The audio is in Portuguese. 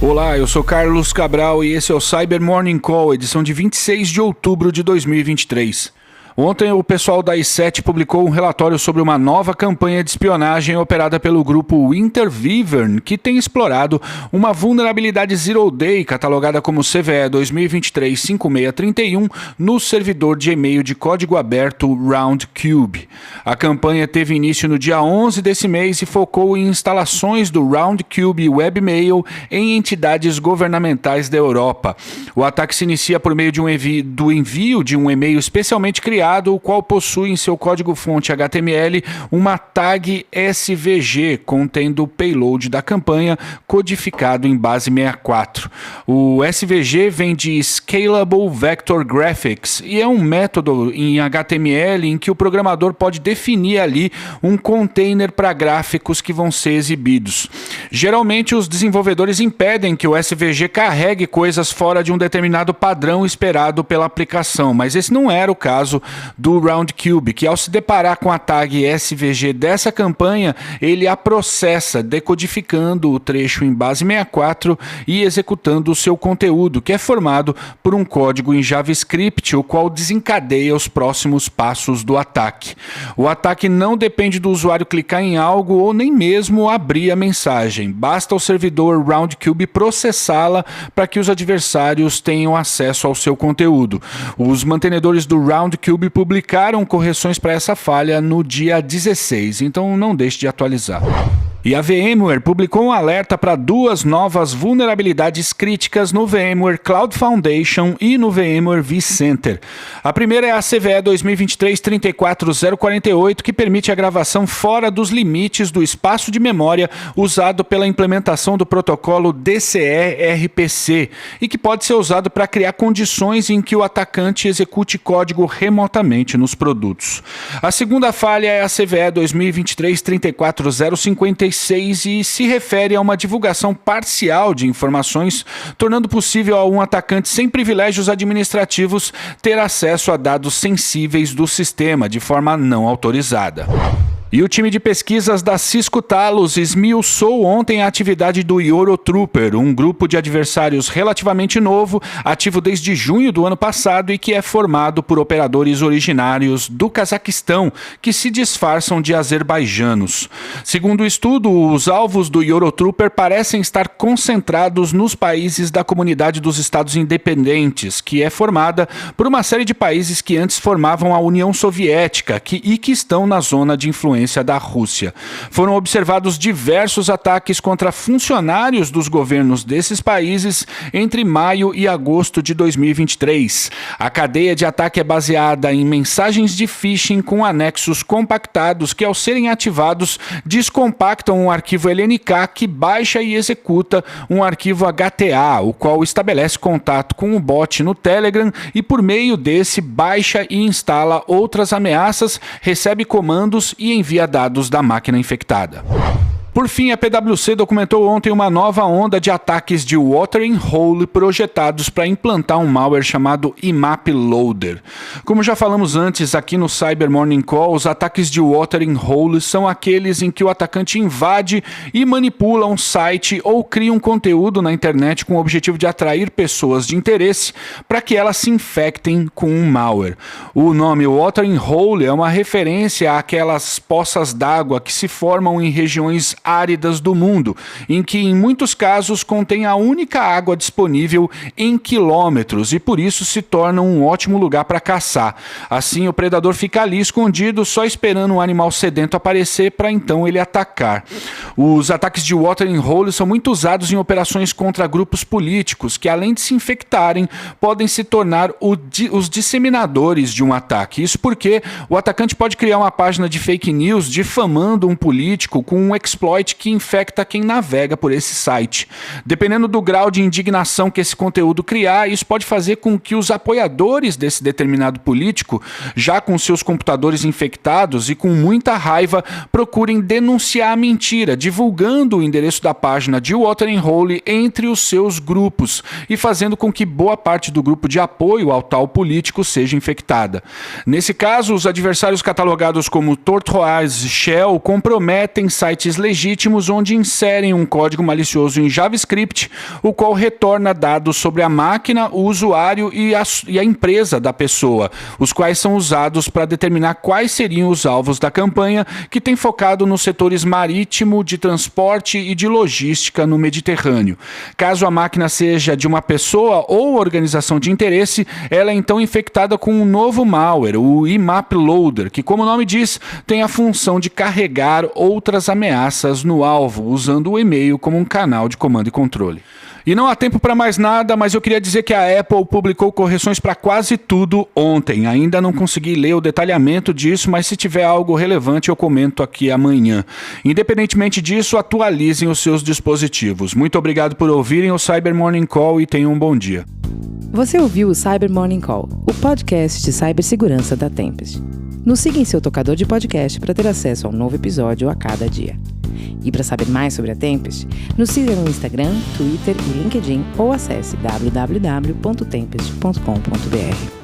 Olá, eu sou Carlos Cabral e esse é o Cyber Morning Call, edição de 26 de outubro de 2023. Ontem o pessoal da i7 publicou um relatório sobre uma nova campanha de espionagem operada pelo grupo Intervivern, que tem explorado uma vulnerabilidade Zero Day, catalogada como CVE 2023-5631, no servidor de e-mail de código aberto Roundcube. A campanha teve início no dia 11 desse mês e focou em instalações do Roundcube Webmail em entidades governamentais da Europa. O ataque se inicia por meio de do envio de um e-mail especialmente criado, o qual possui em seu código-fonte HTML uma tag SVG contendo o payload da campanha codificado em base 64. O SVG vem de Scalable Vector Graphics e é um método em HTML em que o programador pode definir ali um container para gráficos que vão ser exibidos. Geralmente os desenvolvedores impedem que o SVG carregue coisas fora de um determinado padrão esperado pela aplicação, mas esse não era o caso do Roundcube, que ao se deparar com a tag SVG dessa campanha, ele a processa, decodificando o trecho em base 64 e executando o seu conteúdo, que é formado por um código em JavaScript, o qual desencadeia os próximos passos do ataque. O ataque não depende do usuário clicar em algo ou nem mesmo abrir a mensagem. Basta o servidor Roundcube processá-la para que os adversários tenham acesso ao seu conteúdo. Os mantenedores do Roundcube publicaram correções para essa falha no dia 16, então não deixe de atualizar. E a VMware publicou um alerta para duas novas vulnerabilidades críticas no VMware Cloud Foundation e no VMware vCenter. A primeira é a CVE 2023-34048, que permite a gravação fora dos limites do espaço de memória usado pela implementação do protocolo DCE-RPC e que pode ser usado para criar condições em que o atacante execute código remotamente nos produtos. A segunda falha é a CVE 2023-34056 e se refere a uma divulgação parcial de informações, tornando possível a um atacante sem privilégios administrativos ter acesso a dados sensíveis do sistema de forma não autorizada. E o time de pesquisas da Cisco Talos esmiuçou ontem a atividade do Eurotrooper, um grupo de adversários relativamente novo, ativo desde junho do ano passado e que é formado por operadores originários do Cazaquistão, que se disfarçam de azerbaijanos. Segundo o estudo, os alvos do Eurotrooper parecem estar concentrados nos países da Comunidade dos Estados Independentes, que é formada por uma série de países que antes formavam a União Soviética e que estão na zona de influência da Rússia. Foram observados diversos ataques contra funcionários dos governos desses países entre maio e agosto de 2023. A cadeia de ataque é baseada em mensagens de phishing com anexos compactados que, ao serem ativados, descompactam um arquivo LNK que baixa e executa um arquivo HTA, o qual estabelece contato com o bot no Telegram e, por meio desse, baixa e instala outras ameaças, recebe comandos e envia dados da máquina infectada. Por fim, a PwC documentou ontem uma nova onda de ataques de watering hole projetados para implantar um malware chamado IMAP Loader. Como já falamos antes aqui no Cyber Morning Call, os ataques de watering hole são aqueles em que o atacante invade e manipula um site ou cria um conteúdo na internet com o objetivo de atrair pessoas de interesse para que elas se infectem com um malware. O nome watering hole é uma referência àquelas poças d'água que se formam em regiões áridas do mundo, em que em muitos casos contém a única água disponível em quilômetros e por isso se tornam um ótimo lugar para caçar. Assim, o predador fica ali escondido, só esperando um animal sedento aparecer para então ele atacar. Os ataques de watering hole são muito usados em operações contra grupos políticos que, além de se infectarem, podem se tornar os disseminadores de um ataque. Isso porque o atacante pode criar uma página de fake news difamando um político com um exploit que infecta quem navega por esse site. Dependendo do grau de indignação que esse conteúdo criar, isso pode fazer com que os apoiadores desse determinado político, já com seus computadores infectados e com muita raiva, procurem denunciar a mentira, divulgando o endereço da página de watering hole entre os seus grupos e fazendo com que boa parte do grupo de apoio ao tal político seja infectada. Nesse caso, os adversários catalogados como Tortoise Shell comprometem sites legítimos legítimos onde inserem um código malicioso em JavaScript, o qual retorna dados sobre a máquina, o usuário e a empresa da pessoa, os quais são usados para determinar quais seriam os alvos da campanha, que tem focado nos setores marítimo, de transporte e de logística no Mediterrâneo. Caso a máquina seja de uma pessoa ou organização de interesse, ela é então infectada com um novo malware, o IMAP Loader, que, como o nome diz, tem a função de carregar outras ameaças no alvo, usando o e-mail como um canal de comando e controle. E não há tempo para mais nada, mas eu queria dizer que a Apple publicou correções para quase tudo ontem. Ainda não consegui ler o detalhamento disso, mas se tiver algo relevante eu comento aqui amanhã. Independentemente disso, atualizem os seus dispositivos. Muito obrigado por ouvirem o Cyber Morning Call e tenham um bom dia. Você ouviu o Cyber Morning Call, o podcast de cibersegurança da Tempest. Nos siga em seu tocador de podcast para ter acesso a um novo episódio a cada dia. E para saber mais sobre a Tempest, nos siga no Instagram, Twitter e LinkedIn ou acesse www.tempest.com.br.